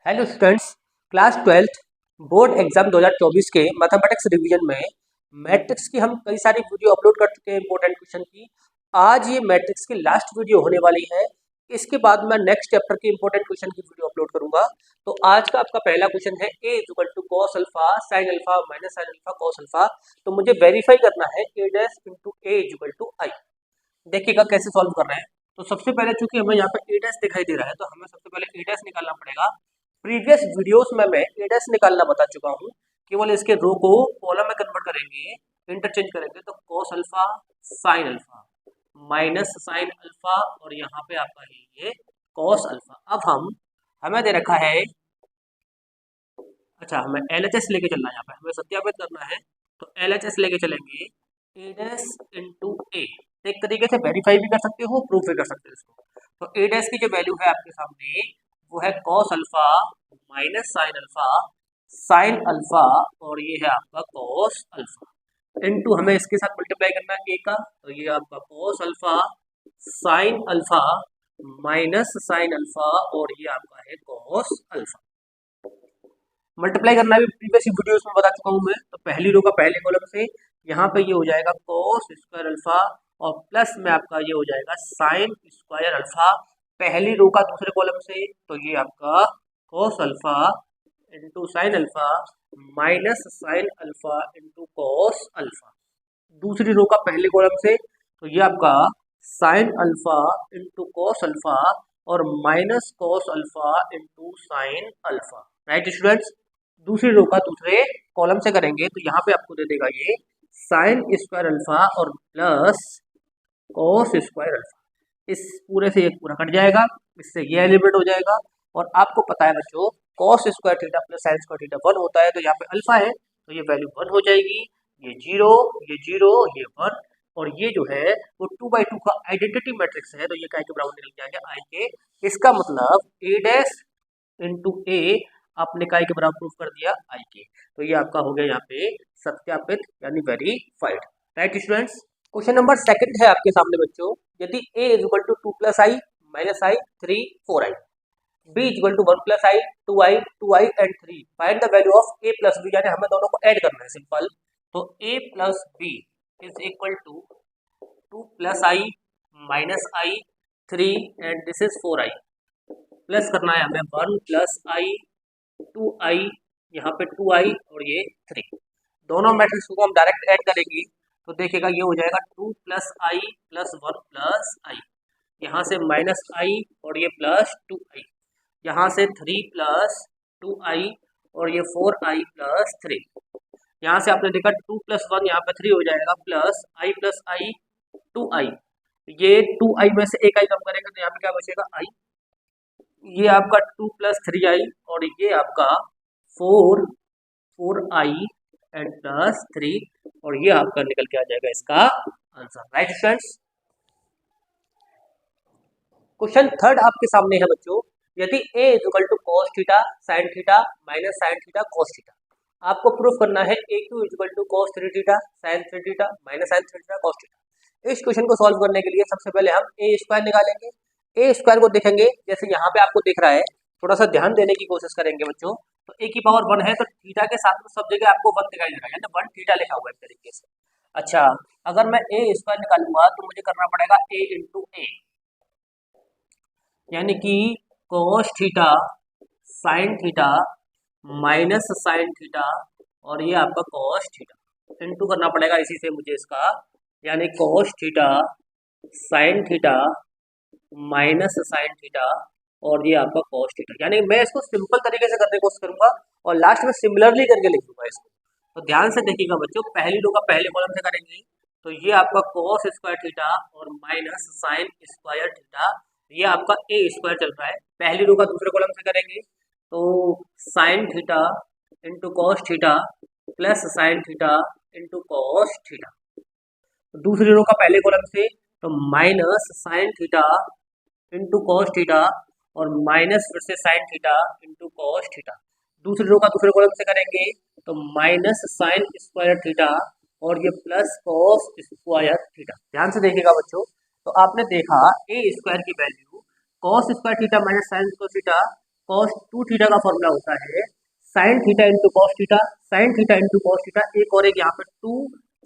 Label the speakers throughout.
Speaker 1: Hello students, class 12th board exam 2024 के mathematics revision में matrix की हम कई सारी वीडियो अपलोड कर चुके हैं इंपॉर्टेंट क्वेश्चन की। आज ये मैट्रिक्स की लास्ट वीडियो होने वाली है। इसके बाद मैं नेक्स्ट चैप्टर के इंपॉर्टेंट क्वेश्चन की वीडियो अपलोड करूंगा। तो आज का आपका पहला क्वेश्चन है a equal to cos alpha sine alpha minus sine alpha cos alpha. तो मुझे वेरीफाई करना है a dash into a equal to I. देखिएगा कैसे सॉल्व कर रहे हैं। तो सबसे पहले चूंकि हमें यहाँ पे a डैश दिखाई दे रहा है तो हमें सबसे पहले a डैश निकालना पड़ेगा। प्रीवियस वीडियोस में मैं a डैश निकालना बता चुका हूँ। केवल इसके रो को कॉलम में कन्वर्ट करेंगे, इंटरचेंज करेंगे तो cos alpha sine alpha minus sine alpha और यहाँ पे आपका है ये कॉस अल्फा। अब हमें दे रखा है, अच्छा हमें LHS लेके चलना है, यहाँ पे हमें सत्यापित करना है। तो LHS लेके चलेंगे a डैश इंटू ए। एक तरीके से वेरीफाई भी कर सकते हो, प्रूफ भी कर सकते हो इसको। तो a डैश की जो वैल्यू है आपके सामने वो है cos alpha minus sine alpha और ये है आपका कॉस अल्फा इनटू हमें इसके साथ मल्टीप्लाई करना है a का। तो ये आपका cos alpha sine alpha minus sine alpha और ये आपका है कॉस अल्फा। मल्टीप्लाई करना भी प्रीवियस वीडियोस में बता चुका हूँ मैं। तो पहली रो का पहले कॉलम से यहाँ पे ये हो जाएगा कॉस स्क्वायर अल्फा और प्लस में आपका ये हो जाएगा साइन स्क्वायर अल्फा पहली रो का दूसरे कॉलम से। तो ये आपका cos alpha into sine alpha minus sine alpha into cos alpha दूसरी रो का पहले कॉलम से। तो ये आपका sine alpha into cos alpha और minus cos alpha into sine alpha. Right students, दूसरी रो का दूसरे कॉलम से करेंगे तो यहाँ पे आपको दे देगा ये साइन स्क्वायर अल्फा और प्लस कॉस स्क्वायर अल्फा। इस पूरे से एक पूरा कट जाएगा, इससे ये एलिमिनेट हो जाएगा। और आपको पता है बच्चों cos square theta plus sign square theta 1 होता है। तो यहाँ पे अल्फा है तो ये वैल्यू 1 हो जाएगी, ये 0 ये 1 और ये जो है वो 2/2 का आइडेंटिटी मैट्रिक्स है। तो ये काय के बराबर निकल जाएगा आई के। इसका मतलब a डैश इंटू ए आपने काय के बराबर प्रूफ कर दिया आई के। तो ये आपका हो गया यहाँ पे सत्यापित यानी verified. Right students, question number second है आपके सामने बच्चों। यदि a is equal to 2 plus i minus i 3 4 i, b is equal to 1 plus i 2 i and 3, find the value of a plus b। यानी हमें दोनों को ऐड करना है सिंपल। तो a plus b is equal to 2 plus i minus i 3 and this is 4 i plus करना है हमें 1 प्लस आई 2 आई, यहाँ पे 2 आई और ये 3। दोनों मैट्रिक्स को हम डायरेक्ट ऐड करेंगे तो देखिएगा ये हो जाएगा 2 प्लस आई प्लस 1 प्लस आई, यहाँ से माइनस आई और ये प्लस 2 आई, यहाँ से 3 प्लस 2 आई और ये 4 आई प्लस 3। यहाँ से आपने देखा 2 प्लस 1 यहाँ पे 3 हो जाएगा प्लस आई 2 आई, ये 2 आई में से एक आई कम करेंगे तो यहाँ पे क्या बचेगा आई। ये आपका 2 प्लस 3 आई और ये आपका 4 आई एंड प्लस 3 और ये आपका निकल के आ जाएगा इसका answer. Right students, question third आपके सामने है बच्चों। यदि a is equal to cos theta sine theta minus sine theta cos theta, आपको प्रूफ करना है a cube is equal to cos 3 theta sine 3 theta minus sine 3 theta cos theta. इस question को सॉल्व करने के लिए सबसे पहले हम a स्क्वायर निकालेंगे। a स्क्वायर को देखेंगे जैसे यहाँ पे आपको दिख रहा है, थोड़ा सा ध्यान देने की कोशिश करेंगे बच्चों। तो a की पावर 1 है तो थीटा के साथ में सब जगह आपको 1 दिखाई दे रहा है, यानी 1 थीटा लिखा हुआ है एक तरीके से। अच्छा, अगर मैं a स्क्वायर निकालूंगा तो मुझे करना पड़ेगा a इंटू ए, यानी कि cos theta sine theta minus sine theta और ये आपका cos थीटा इनटू करना पड़ेगा इसी से मुझे इसका, यानी cos theta sine theta minus sine theta और ये आपका cos थीटा। यानी मैं इसको सिंपल तरीके से करने की कोशिश करूंगा और लास्ट में सिमिलरली करके लिख दूंगा इसको। तो ध्यान से देखिएगा बच्चों, पहली रो का पहले कॉलम से करेंगे तो ये आपका cos स्क्वायर थीटा और माइनस साइन स्क्वायर थीटा, ये आपका a स्क्वायर चल रहा है। पहली रो का दूसरे कॉलम से करेंगे तो sign theta into cos theta plus sign theta into cos theta. दूसरी रो का पहले कॉलम से तो minus sine theta into cos theta और माइनस फिर से sign theta into cos theta. दूसरी रो का दूसरे कॉलम से करेंगे तो माइनस साइन स्क्वायर थीटा और ये प्लस कॉस स्क्वायर थीटा। ध्यान से देखिएगा बच्चों, तो आपने देखा ए स्क्वायर की value cos square theta minus sine square theta cos two theta का फॉर्मूला होता है sine theta into cos theta, sine theta into cos theta, एक और एक यहाँ पे two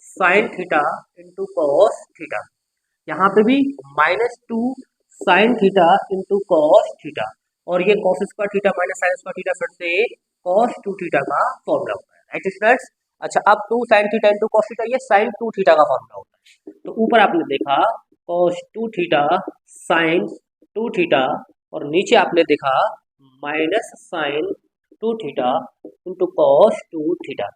Speaker 1: sine theta into cos theta, यहाँ पे भी -2 sine theta into cos theta, और ये cos square theta minus sine square theta फिर से कॉस टू थीटा का फॉर्मूला होता है, राइट स्टूडेंट्स। अच्छा, अब two sine theta into cos theta, ये साइन टू थीटा का फॉर्मूला होता है। तो ऊपर आपने देखा cos two theta sine two theta, और नीचे आपने देखा minus sine two theta into cos two theta.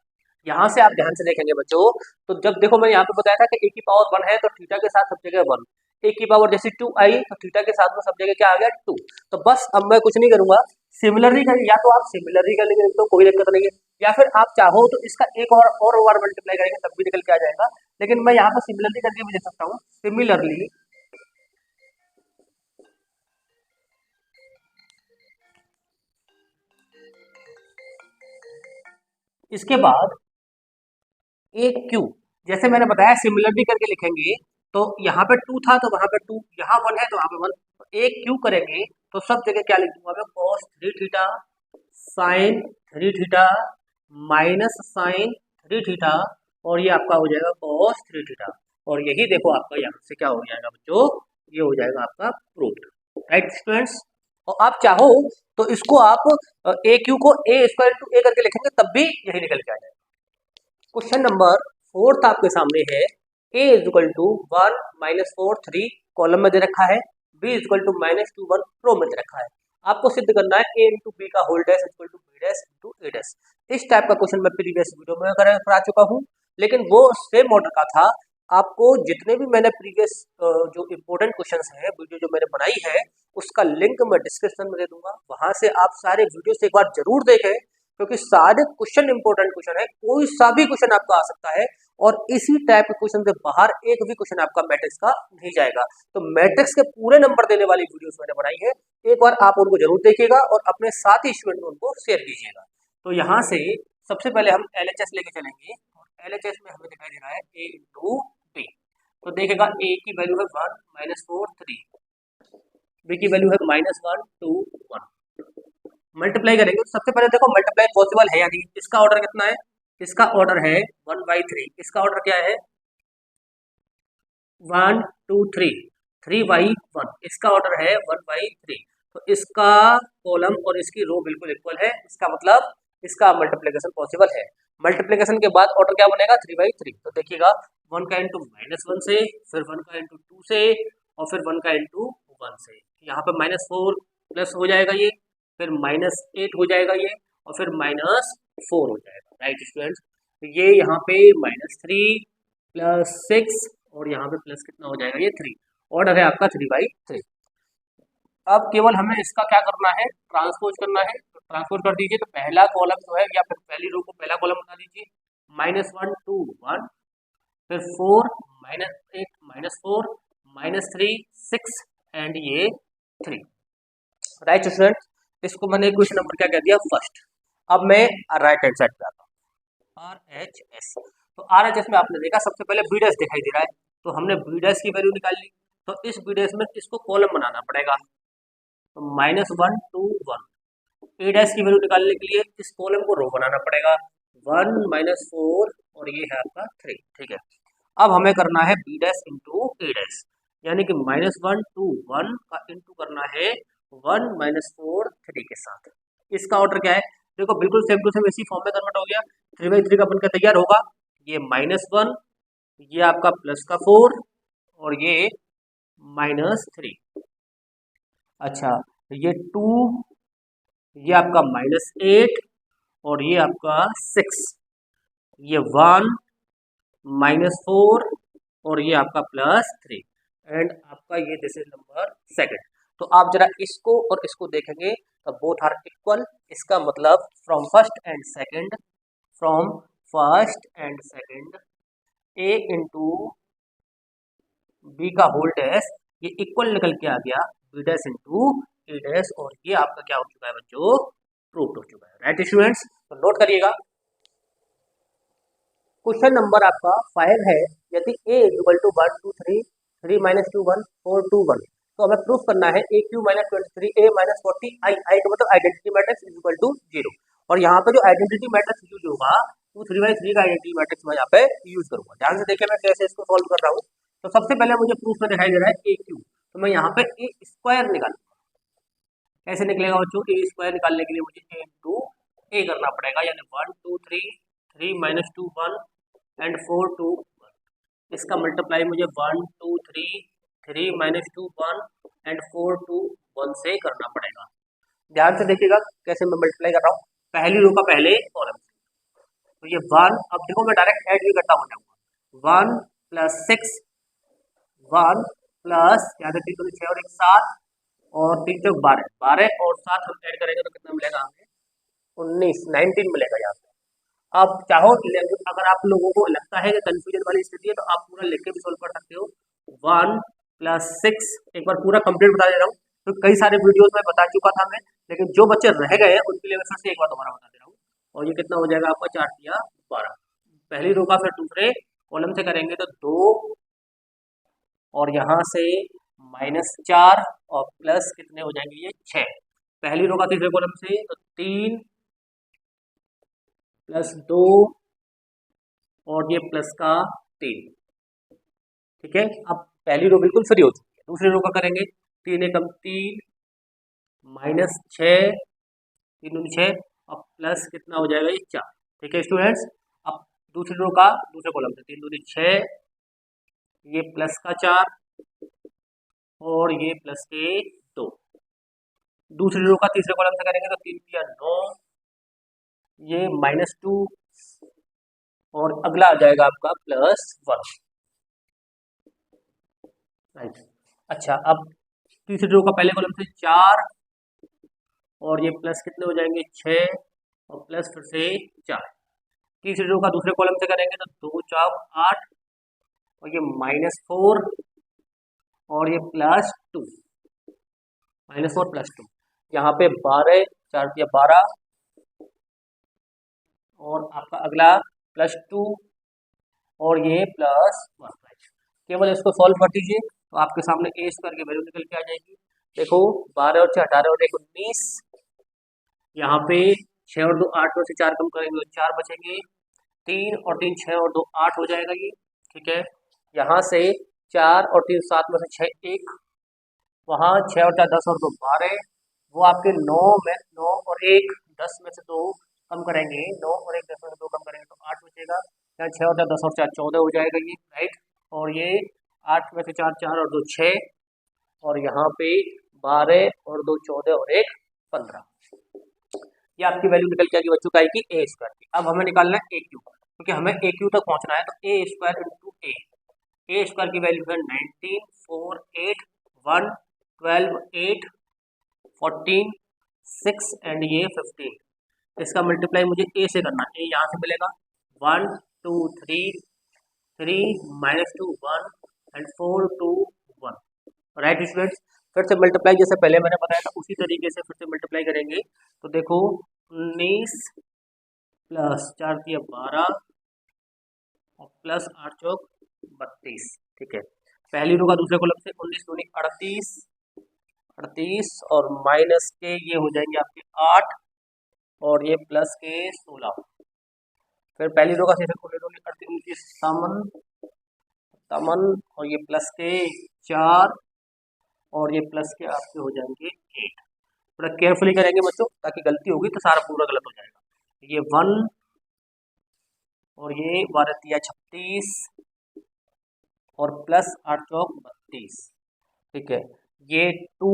Speaker 1: यहाँ से आप ध्यान से देखेंगे बच्चों, तो जब देखो मैंने यहाँ पे बताया था कि ए की पावर 1 है तो थीटा के साथ सब जगह 1, ए की पावर जैसे 2 आई तो थीटा के साथ में सब जगह क्या आ गया 2। तो बस अब मैं कुछ नहीं करूंगा, सिमिलरली करें, या तो आप सिमिलरली कर लेंगे तो कोई दिक्कत नहीं है, या फिर आप चाहो तो इसका एक और बार मल्टीप्लाई करेंगे तब भी निकल के आ जाएगा, लेकिन मैं यहाँ पर सिमिलरली करके भी दे सकता हूँ। सिमिलरली इसके बाद एक क्यू, जैसे मैंने बताया सिमिलरली करके लिखेंगे, तो यहाँ पे 2 था तो वहां पे 2, यहाँ 1 है तो वहां पे 1, तो एक क्यू करेंगे तो सब जगह क्या लिख दूंगा मैं, cos 3 theta sine 3 theta minus sine 3 theta, और ये आपका हो जाएगा कॉस 3 थीटा, और यही देखो आपका यहाँ से क्या हो जाएगा बच्चों, ये हो जाएगा आपका प्रूफ, राइट स्टूडेंट्स। और आप चाहो तो इसको आप ए क्यू को ए स्क्वायर टू ए करके लिखेंगे तब भी यही निकल के आ जाएगा। क्वेश्चन नंबर 4 आपके सामने है, a is equal to 1 -4 3 column में दे रखा है, b is equal to -2 1 row में दे रखा है। आपको सिद्ध करना है a इंटू बी का whole dash equal to b dash into a dash. इस टाइप का क्वेश्चन मैं प्रीवियस वीडियो में करा चुका हूँ, लेकिन वो सेम ऑर्डर का था। आपको जितने भी मैंने प्रीवियस जो इम्पोर्टेंट क्वेश्चंस हैं वीडियो जो मैंने बनाई है उसका लिंक मैं डिस्क्रिप्शन में दे दूंगा, वहां से आप सारे वीडियो से एक बार जरूर देखें, क्योंकि सारे क्वेश्चन इंपॉर्टेंट क्वेश्चन है, कोई सा भी क्वेश्चन आपका आ सकता है, और इसी टाइप के क्वेश्चन से बाहर एक भी क्वेश्चन आपका मैट्रिक्स का नहीं जाएगा। तो मैट्रिक्स के पूरे नंबर देने वाली वीडियोस मैंने बनाई है, एक बार आप उनको जरूर देखिएगा और अपने साथी स्टूडेंट में उनको शेयर कीजिएगा। तो यहाँ से सबसे पहले हम LHS लेके चलेंगे, और LHS में हमें दिखाई दे रहा है a इंटू बी, तो देखेगा a की वैल्यू है 1 -4 3, b की वैल्यू है -1 2 1, मल्टीप्लाई करेंगे तो सबसे पहले देखो मल्टीप्लाई पॉसिबल है या नहीं, इसका ऑर्डर कितना है, इसका ऑर्डर है 1/3, इसका ऑर्डर क्या है 1 2 3 3/1, इसका ऑर्डर है 1/3, तो इसका कॉलम और इसकी रो बिल्कुल इक्वल है, इसका मतलब इसका मल्टीप्लिकेशन पॉसिबल है। मल्टीप्लिकेशन के बाद ऑर्डर क्या बनेगा 3/3, तो देखिएगा 1 का इंटू -1 से, फिर 1 का इंटू 2 से, और फिर 1 का इंटू 1 से, यहाँ पे -4 प्लस हो जाएगा ये, फिर -8 हो जाएगा ये, और फिर -4 हो जाएगा, राइट स्टूडेंट्स। तो ये यहाँ पे -3 प्लस 6, और यहाँ पे प्लस कितना हो जाएगा ये 3, ऑर्डर है आपका 3/3। अब केवल हमें इसका क्या करना है, ट्रांसपोज करना है, तो ट्रांसपोज कर दीजिए। तो पहला कॉलम जो है या फिर पहली रो को पहला कॉलम बना दीजिए, -1 2 1, फिर 4 -8 -4 -3 6 एंड ये 3, राइट स्टूडेंट। इसको मैंने क्वेश्चन नंबर क्या कह दिया फर्स्ट। अब मैं राइट हैंड साइड पे आता हूँ, RHS। तो RHS में आपने देखा सबसे पहले B डैश दिखाई दे रहा है, तो हमने B डैश की वैल्यू निकाल ली, तो इस B डैश में इसको कॉलम बनाना पड़ेगा, तो -1 2 1। A डैश की वैल्यू निकालने के लिए इस कॉलम को रो बनाना पड़ेगा, 1 -4 और ये है आपका 3, ठीक है। अब हमें करना है B dash into A dash, यानी कि -1 2 1 का इंटू करना है 1 -4 3 के साथ। इसका ऑर्डर क्या है, देखो बिल्कुल सेम टू सेम इसी फॉर्म में कन्वर्ट हो गया, 3/3 का बनकर तैयार होगा, ये -1, ये आपका प्लस का 4, और ये -3। अच्छा, ये 2, ये आपका -8, और ये आपका 6, ये 1 -4, और ये आपका +3, एंड आपका ये दिस इज नंबर सेकंड। तो आप जरा इसको और इसको देखेंगे तो बोथ आर इक्वल, इसका मतलब from first and second, from first and second a into B का होल डैश, ये इक्वल निकल के आ गया b dash into A dash, और ये आपका क्या हो चुका है बच्चों, प्रूफ हो चुका है, राइट स्टूडेंट्स। तो नोट करिएगा, क्वेश्चन नंबर आपका 5 है, यदि a इक्वल टू 1 2 3 3 -2 1 4 2 1, तो हमें प्रूफ करना है A cube minus 23 A minus 40 I, I का मतलब identity matrix is equal to 0। और यहाँ पे जो आइडेंटिटी मैट्रिक्स यूज होगा वो 3/3 का आइडेंटिटी मैट्रिक्स मैं यहाँ पे यूज करूंगा। ध्यान से देखिए मैं कैसे इसको सॉल्व कर रहा हूँ। तो सबसे पहले मुझे प्रूफ में दिखाई दे रहा है ए क्यू, तो मैं यहाँ पे ए स्क्वायर निकालूंगा। कैसे निकलेगा बच्चों? ए स्क्वायर निकालने के लिए मुझे ए इंटू ए करना पड़ेगा, यानी 1 2 3 3 माइनस 2 1 एंड 4 2 1। इसका मल्टीप्लाई मुझे 1 2 3 3 माइनस 2 1 एंड 4 2 1 से करना पड़ेगा। ध्यान से देखिएगा कैसे मैं मल्टीप्लाई कर रहा हूँ, पहली रो का पहले कॉलम से। तो ये 1, अब देखो मैं डायरेक्ट ऐड भी करता हो जाऊंगा। 1 प्लस 6 1 प्लस यहाँ से 3 6 और 1 7 और 3 चौक 12 12 और 7 हम ऐड करेंगे तो कितना मिलेगा हमें? 19 मिलेगा यहाँ पे। अब चाहो अगर आप लोगों को लगता है कि कंफ्यूजन वाली स्थिति है तो आप पूरा लिख के भी सोल्व कर सकते हो। 1 प्लस 6, एक बार पूरा कंप्लीट बता दे रहा हूँ, तो कई सारे वीडियोस में बता चुका था मैं, लेकिन जो बच्चे रह गए हैं उनके लिए मैं फिर से एक बार दोबारा बता दे रहा हूँ। और ये कितना हो जाएगा आपका? 4 या 12। पहली रो का फिर दूसरे कॉलम से करेंगे तो 2 और यहाँ से -4 और प्लस कितने हो जाएंगे? ये 6। पहली रो का तीसरे कॉलम से तो 3 प्लस 2 और ये प्लस का 3। ठीक है, अब पहली रो बिल्कुल फ्री हो चुकी है। दूसरी रो का करेंगे 3 एकम 3 -6 3 दूनी 6 और प्लस कितना हो जाएगा? ये 4। ठीक है स्टूडेंट्स, अब दूसरी रो का दूसरे कॉलम से 3 दूनी 6, ये प्लस का 4 और ये प्लस के 2। दूसरी रो का तीसरे कॉलम से करेंगे तो 3 या 9, ये -2 और अगला आ जाएगा आपका +1। राइट, अच्छा अब तीसरी रो का पहले कॉलम से 4 और ये प्लस कितने हो जाएंगे? 6 और प्लस फिर से 4। तीसरी रो का दूसरे कॉलम से करेंगे तो 2 4 8 और ये -4 और ये +2 -4 +2। यहाँ पे 12 4 या 12 और आपका अगला +2 और ये +1। केवल इसको सॉल्व कर दीजिए तो आपके सामने ए स्क्वायर की वैल्यू निकल के आ जाएगी। देखो 12 और 6 18 और 1 19, यहाँ पे 6 और 2 8 में से 4 कम करेंगे तो 4 बचेंगे, 3 और 3 6 और 2 8 हो जाएगा ये। ठीक है, यहाँ से 4 और 3 7 में से 6 1, वहाँ 6 और 4 10 और 2 12, वो आपके 9 में 9 और 1 10 में से 2 कम करेंगे, 9 और 1 10 में से 2 कम करेंगे तो 8 बचेगा। यहाँ 6 और 4 10 और 4 14 हो जाएगा ये। राइट, और ये 8 में से 4 4 और 2 6 और यहाँ पे 12 और 2 14 और 1 15। ये आपकी वैल्यू निकल के आएगी बच्चों का आएगी ए स्क्वायर की। अब हमें निकालना है ए क्यू, क्योंकि हमें ए क्यू तक पहुंचना है। तो ए स्क्वायर इंटू ए स्क्वायर की वैल्यू है 19 4 8 1 12 8 14 6 एंड ये 15। इसका मल्टीप्लाई मुझे ए से करना है। ए यहाँ से मिलेगा 1 2 3 3 -2 1 एंड 4 2 1। राइट स्टूडेंट्स, फिर से मल्टीप्लाई जैसे पहले मैंने बताया था उसी तरीके से फिर से मल्टीप्लाई करेंगे। तो देखो 19 प्लस 4 दिया 12 और प्लस 8 चौक 32। ठीक है, पहली रो का दूसरे कॉलम से 19 दूनी 38 38 और माइनस के ये हो जाएंगे आपके 8 और ये प्लस के 16। फिर पहली रो का तीसरे कॉलम 38 तमन और ये प्लस के 4 और ये प्लस के आपके हो जाएंगे 8। थोड़ा केयरफुली करेंगे बच्चों, ताकि गलती होगी तो सारा पूरा गलत हो जाएगा। ये 1 और ये 12 दिया 36 और प्लस 8 चौक 32। ठीक है, ये 2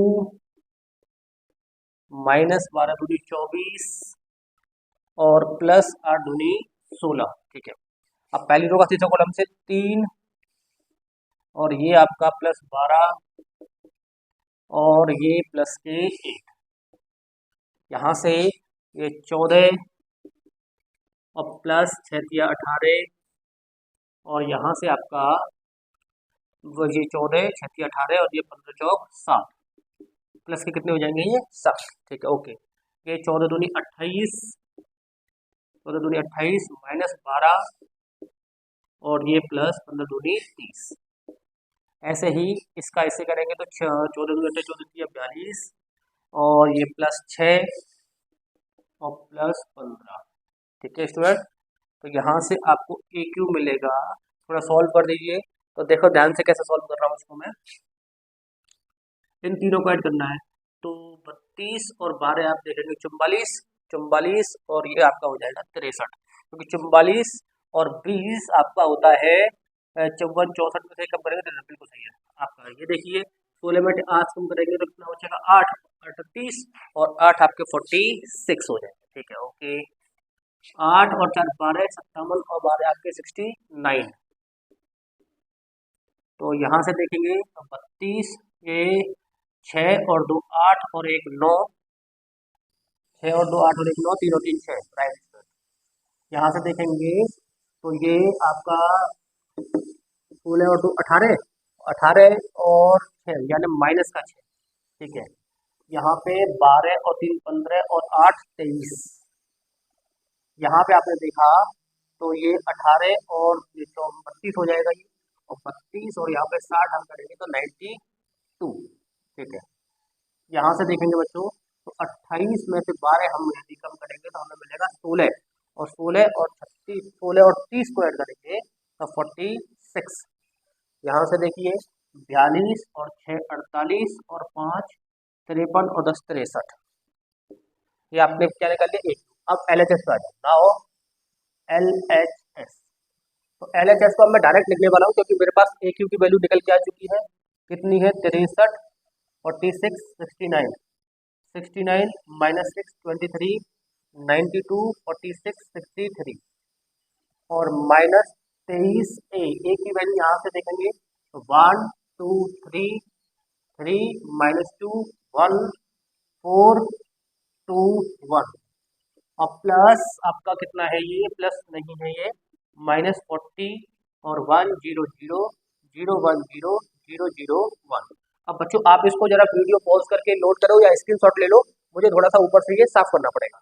Speaker 1: -12 दूनी 24 और प्लस 8 दूनी 16। ठीक है, अब पहली रो का तीसरा कॉलम से 3 और ये आपका +12 और ये प्लस के 8। यहाँ से ये 14 और प्लस 6 दिया 18 और यहाँ से आपका वो ये 14 6 दिया 18 और ये 15 चौक 7 प्लस के कितने हो जाएंगे? ये 7। ठीक है, ओके, ये 14 दूनी 28 14 दूनी 28 -12 और ये प्लस 15 दूनी 30। ऐसे ही इसका ऐसे करेंगे तो 14×14 42 और ये +6 और +15। ठीक है स्टूडेंट, तो यहाँ से आपको AQ मिलेगा। थोड़ा सॉल्व कर दीजिए। तो देखो ध्यान से कैसे सॉल्व कर रहा हूँ इसको मैं। इन तीनों को ऐड करना है तो 32 और 12 आप देखेंगे 44, 44 और ये आपका हो जाएगा 63, क्योंकि 44 और 20 आपका होता है 54 64 में से कम करेंगे तो बिल्कुल सही है आपका। ये देखिए 16 में 8 कम करेंगे तो कितना बचेगा 8, 38 और 8 आपके 46 हो जाएंगे। ठीक है ओके, 8 और 4 12 57 और 12 आपके 69। तो यहाँ से देखेंगे तो 32, ये 6 और 2 8 और 1 9, 6 और 2 8 और 1 9, 3 और 3 6, राइट। यहाँ से देखेंगे तो ये आपका 16 और 2 18, 18 और 6 यानी -6। ठीक है, यहाँ पे 12 और 3 15 और 8 23। यहाँ पे आपने देखा तो ये 18 और ये तो 32 हो जाएगा ये, और 32 और यहाँ पे 60 हम करेंगे तो 92। ठीक है, यहाँ से देखेंगे बच्चों तो 28 में से 12 हम यदि कम करेंगे तो हमें मिलेगा 16, और 16 और 36, 16 और 30 को ऐड करेंगे तो 46। यहाँ से देखिए 42 और 6 48 और 5 53 और 10 63। ये आपने क्या निकाल लिया एक। अब LHS पे आ जाओ नाउ, LHS। तो LHS को अब मैं डायरेक्ट लिखने वाला हूँ क्योंकि मेरे पास AQ की वैल्यू निकल के आ चुकी है। कितनी है 63, 46 69, 69 -6 23, 92 46 63 और -23 A की वैल्यू यहाँ से देखेंगे तो 1 2 3 3 -2 1 4 2 1 और प्लस आपका कितना है, ये प्लस नहीं है, ये -40 और 1 0 0 0 1 0 0 0 1। अब बच्चों आप इसको जरा वीडियो पॉज करके नोट करो या स्क्रीनशॉट ले लो, मुझे थोड़ा सा ऊपर से ये साफ करना पड़ेगा।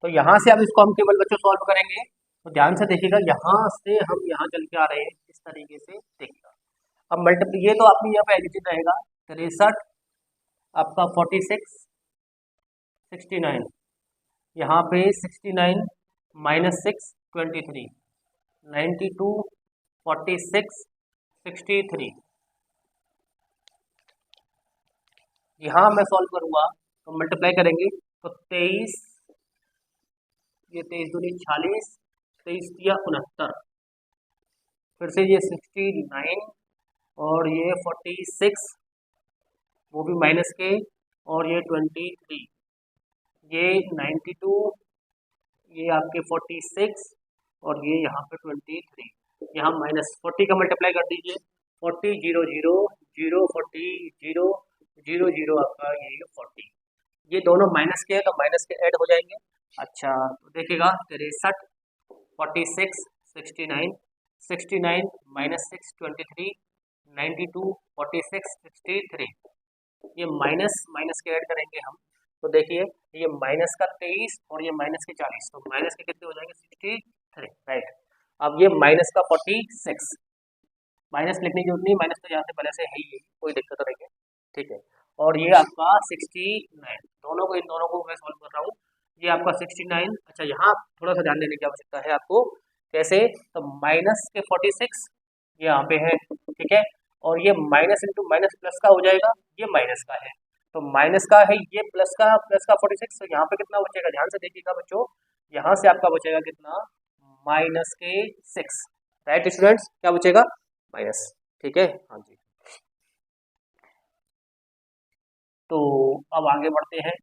Speaker 1: तो यहाँ से अब इसको हम केवल बच्चों सॉल्व करेंगे, तो ध्यान से देखिएगा, यहाँ से हम यहाँ चल के आ रहे हैं इस तरीके से देखिएगा। अब मल्टीप्लाई, ये तो आपकी यहाँ पे एडिशन रहेगा 63 आपका 46 69, यहाँ पे 69 -6 23 92 46 63। यहाँ मैं सॉल्व करूँगा तो मल्टीप्लाई करेंगे तो 23, ये 23 दूनी 46, 23 या 69, फिर से ये 69 और ये 46, वो भी माइनस के, और ये 23, ये 92, ये आपके 46 और ये यहाँ पे 23। यहाँ -40 का मल्टीप्लाई कर दीजिए, 40 0 0 0 40 0 0 0 आपका ये 40, ये दोनों माइनस के हैं तो माइनस के ऐड हो जाएंगे। अच्छा तो देखिएगा 63 46 69 69 -6 23 92 46 63, ये माइनस माइनस के ऐड करेंगे हम। तो देखिए ये माइनस का 23 और ये माइनस के 40, तो माइनस के कितने हो जाएंगे 63, राइट। अब ये माइनस का 46, माइनस लिखने की जरूरत नहीं, माइनस तो यहाँ से पहले से है ही, कोई दिक्कत नहीं है। ठीक है, और ये आपका 69, दोनों को, इन दोनों को मैं सॉल्व कर रहा हूँ, ये आपका 69। अच्छा यहाँ थोड़ा सा ध्यान देने की आवश्यकता है आपको, कैसे, तो माइनस के 46 ये यहाँ पे है, ठीक है, और ये माइनस इंटू माइनस प्लस का हो जाएगा, ये माइनस का है, तो माइनस का है ये प्लस का 46, तो यहाँ पे कितना बचेगा, ध्यान से देखिएगा बच्चों, यहाँ से आपका बचेगा कितना, -6, राइट स्टूडेंट्स, क्या बचेगा माइनस। ठीक है, हाँ जी। तो अब आगे बढ़ते हैं,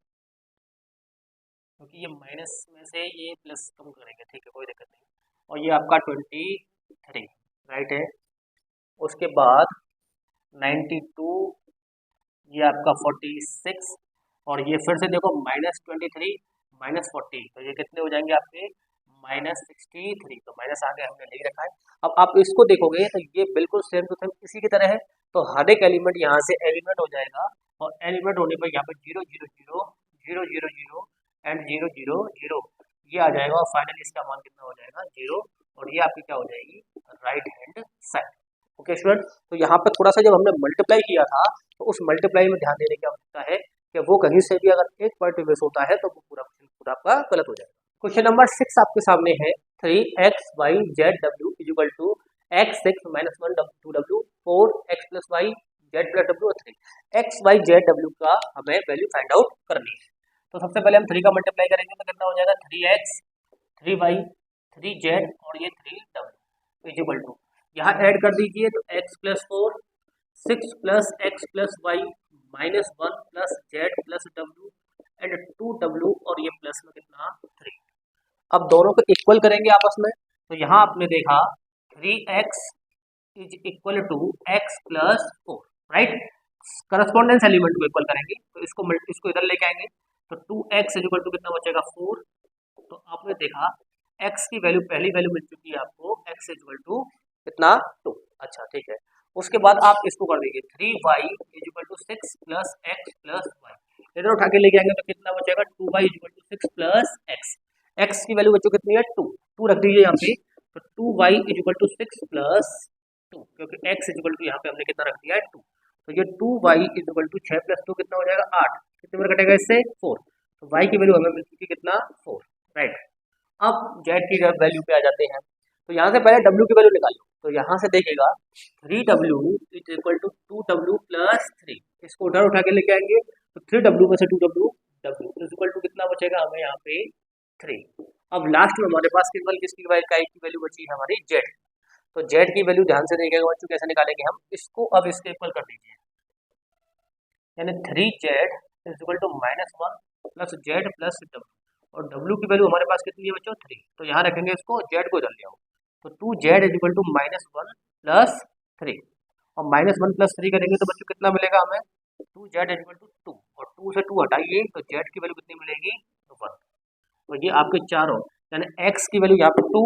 Speaker 1: क्योंकि ये माइनस में से ये प्लस कम करेंगे, ठीक है कोई दिक्कत नहीं। और ये आपका 23, राइट है, उसके बाद 92, ये आपका 46 और ये फिर से देखो -23 -40, तो ये कितने हो जाएंगे आपके -63, तो माइनस आगे हमने नहीं रखा है। अब आप इसको देखोगे तो ये बिल्कुल सेम टू सेम इसी की तरह है, तो हर एक एलिमेंट यहाँ से एलिमेंट हो जाएगा, और एलिमेंट होने पर यहाँ पे 0 0 0 0 0 0 एंड 0 0 0 ये आ जाएगा, और फाइनली इसका मान कितना हो जाएगा 0, और ये आपकी क्या हो जाएगी right hand side. Okay student, तो यहाँ पर थोड़ा सा जब हमने मल्टीप्लाई किया था तो उस मल्टीप्लाई में ध्यान देने की आवश्यकता है कि वो कहीं से भी अगर एक पॉइंट मिस होता है तो वो पूरा क्वेश्चन पूरा आपका गलत हो जाएगा। क्वेश्चन नंबर 6 आपके सामने है 3x, y, z, w equal to x6 minus 1 2w 4x plus y z plus डब्ल्यू और 3 x, y, z, w का हमें वैल्यू फाइंड आउट करनी है। तो सबसे पहले हम 3 का मल्टीप्लाई करेंगे तो कितना हो जाएगा 3x 3y 3z और ये 3w इक्वल टू यहाँ ऐड कर दीजिए तो x plus 4 6 plus x plus y minus 1 plus z plus डब्ल्यू एंड 2w और ये प्लस में कितना 3। अब दोनों को इक्वल करेंगे आपस में तो यहाँ आपने देखा 3x is equal to x plus 4 right. Correspondence element को इक्वल करेंगे तो इसको इधर लेके आएंगे तो 2x इज इक्वल टू कितना बचेगा 4। तो आपने देखा x की वैल्यू पहली वैल्यू मिल चुकी है आपको x इज इक्वल टू कितना 2। अच्छा ठीक है, उसके बाद आप इसको कर देंगे 3y is equal to 6 plus x plus y इधर उठा के लेके आएंगे तो कितना बचेगा 2y is equal to 6 plus x. X की वैल्यू बच्चों कितनी है 2 रख दीजिए यहाँ पे तो 2y is equal to 6 plus 2 क्योंकि x इज इक्वल टू यहाँ पे हमने कितना रख दिया है 2। तो ये 2y is equal to 6 plus 2 कितना हो जाएगा 8, कितने बार कटेगा इससे 4। तो y की वैल्यू हमें मिल चुकी कितना 4 राइट। अब z की वैल्यू पे आ जाते हैं तो यहाँ से पहले w की वैल्यू निकालो तो यहाँ से देखेगा 3w is equal to 2w plus 3 इसको उधर उठा के लेके आएंगे तो 3w में से 2w w is equal to कितना बचेगा हमें यहाँ पे 3। अब लास्ट में हमारे पास केवल किसकी वैल्यू बची है हमारी z। तो z की वैल्यू ध्यान से देखिएगा बच्चों कैसे निकालेंगे हम इसको, अब इसके इक्वल कर दीजिए यानी 3z is equal to -1 plus z plus w और w की वैल्यू हमारे पास कितनी है बच्चों 3। तो यहाँ रखेंगे इसको z को इधर ले आओ तो 2z is equal to -1 plus 3 और -1 प्लस 3 करेंगे तो बच्चों कितना मिलेगा हमें 2z इज इक्वल टू 2 और 2 से 2 हटाइए तो z की वैल्यू कितनी मिलेगी 1। तो ये आपके चारों यानी x की वैल्यू यहाँ पे 2,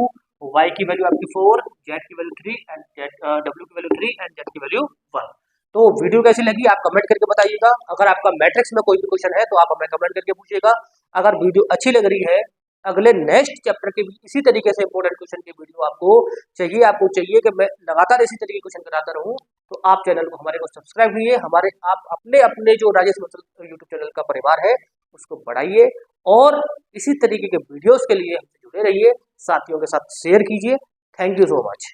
Speaker 1: y की वैल्यू आपकी 4, z की वैल्यू 3 एंड w की वैल्यू 3 एंड z की वैल्यू 1। तो वीडियो कैसी लगी आप कमेंट करके बताइएगा। अगर आपका मैट्रिक्स में कोई भी क्वेश्चन है तो आप हमें कमेंट करके पूछिएगा। अगर वीडियो अच्छी लग रही है अगले नेक्स्ट चैप्टर के भी इसी तरीके से इंपॉर्टेंट क्वेश्चन की वीडियो आपको चाहिए कि मैं लगातार इसी तरीके क्वेश्चन कराता रहूं तो आप चैनल को हमारे को सब्सक्राइब कीजिए। हमारे आप अपने जो राजेश मसल यूट्यूब चैनल का परिवार है उसको बढ़ाइए और इसी तरीके के वीडियोस के लिए हमसे जुड़े रहिए, साथियों के साथ शेयर कीजिए। Thank you so much.